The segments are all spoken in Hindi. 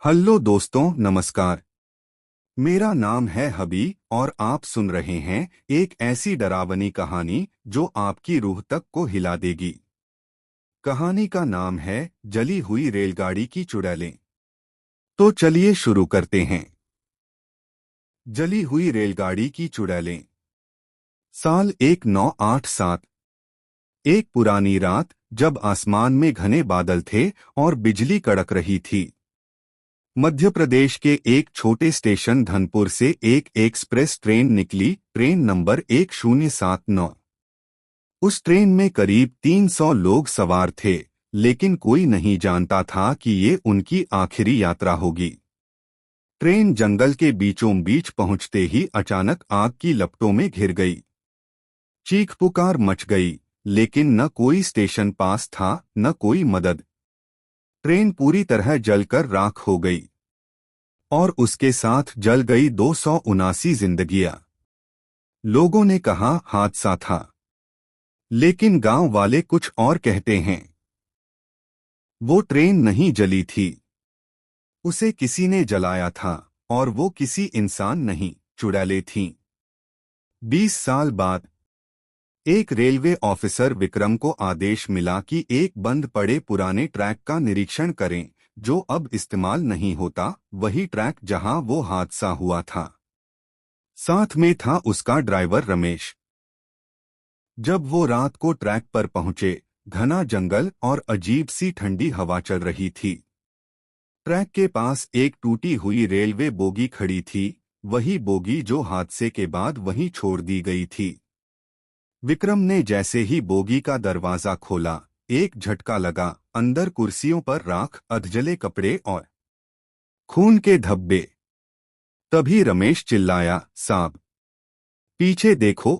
हेलो दोस्तों, नमस्कार। मेरा नाम है हबी और आप सुन रहे हैं एक ऐसी डरावनी कहानी जो आपकी रूह तक को हिला देगी। कहानी का नाम है जली हुई रेलगाड़ी की चुड़ैलें। तो चलिए शुरू करते हैं। जली हुई रेलगाड़ी की चुड़ैलें। साल 1987। एक पुरानी रात, जब आसमान में घने बादल थे और बिजली कड़क रही थी। मध्य प्रदेश के एक छोटे स्टेशन धनपुर से एक एक्सप्रेस ट्रेन निकली, ट्रेन नंबर 1079। उस ट्रेन में करीब 300 लोग सवार थे, लेकिन कोई नहीं जानता था कि ये उनकी आखिरी यात्रा होगी। ट्रेन जंगल के बीचों बीच पहुंचते ही अचानक आग की लपटों में घिर गई। चीख पुकार मच गई, लेकिन न कोई स्टेशन पास था, न कोई मदद। ट्रेन पूरी तरह जलकर राख हो गई और उसके साथ जल गई 279 जिंदगियां। लोगों ने कहा हादसा था, लेकिन गांव वाले कुछ और कहते हैं। वो ट्रेन नहीं जली थी, उसे किसी ने जलाया था, और वो किसी इंसान नहीं, चुड़ैलें थीं। 20 साल बाद एक रेलवे ऑफिसर विक्रम को आदेश मिला कि एक बंद पड़े पुराने ट्रैक का निरीक्षण करें, जो अब इस्तेमाल नहीं होता, वही ट्रैक जहां वो हादसा हुआ था। साथ में था उसका ड्राइवर रमेश। जब वो रात को ट्रैक पर पहुंचे, घना जंगल और अजीब सी ठंडी हवा चल रही थी। ट्रैक के पास एक टूटी हुई रेलवे बोगी खड़ी थी, वही बोगी जो हादसे के बाद वहीं छोड़ दी गई थी। विक्रम ने जैसे ही बोगी का दरवाजा खोला, एक झटका लगा। अंदर कुर्सियों पर राख, अधजले कपड़े और खून के धब्बे। तभी रमेश चिल्लाया, साहब, पीछे देखो।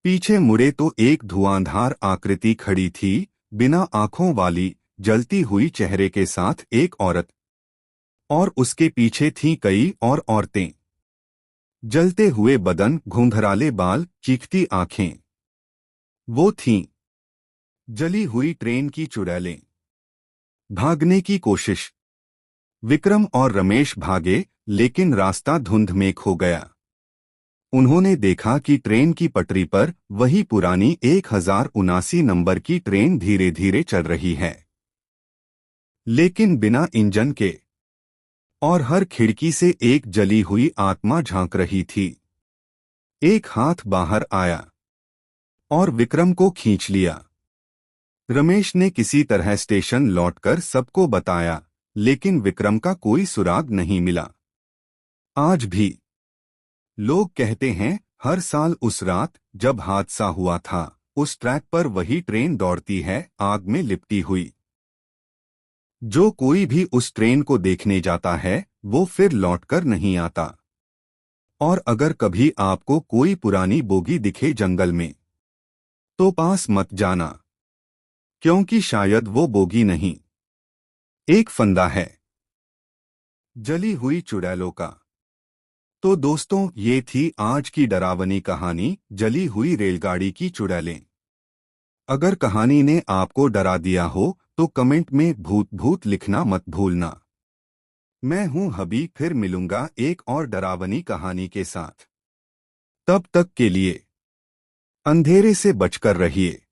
पीछे मुड़े तो एक धुआंधार आकृति खड़ी थी, बिना आंखों वाली, जलती हुई चेहरे के साथ एक औरत। और उसके पीछे थीं कई और औरतें। जलते हुए बदन, घुंघराले बाल, चीखती आंखें। वो थीं जली हुई ट्रेन की चुड़ैलें। भागने की कोशिश। विक्रम और रमेश भागे, लेकिन रास्ता धुंध में खो गया। उन्होंने देखा कि ट्रेन की पटरी पर वही पुरानी 1079 नंबर की ट्रेन धीरे धीरे चल रही है, लेकिन बिना इंजन के। और हर खिड़की से एक जली हुई आत्मा झांक रही थी। एक हाथ बाहर आया और विक्रम को खींच लिया। रमेश ने किसी तरह स्टेशन लौटकर सबको बताया, लेकिन विक्रम का कोई सुराग नहीं मिला। आज भी लोग कहते हैं, हर साल उस रात जब हादसा हुआ था, उस ट्रैक पर वही ट्रेन दौड़ती है, आग में लिपटी हुई। जो कोई भी उस ट्रेन को देखने जाता है, वो फिर लौटकर नहीं आता। और अगर कभी आपको कोई पुरानी बोगी दिखे जंगल में, तो पास मत जाना, क्योंकि शायद वो बोगी नहीं, एक फंदा है जली हुई चुड़ैलों का। तो दोस्तों, ये थी आज की डरावनी कहानी, जली हुई रेलगाड़ी की चुड़ैलें। अगर कहानी ने आपको डरा दिया हो, तो कमेंट में भूत भूत लिखना मत भूलना। मैं हूं हबी, फिर मिलूंगा एक और डरावनी कहानी के साथ। तब तक के लिए अंधेरे से बचकर रहिए।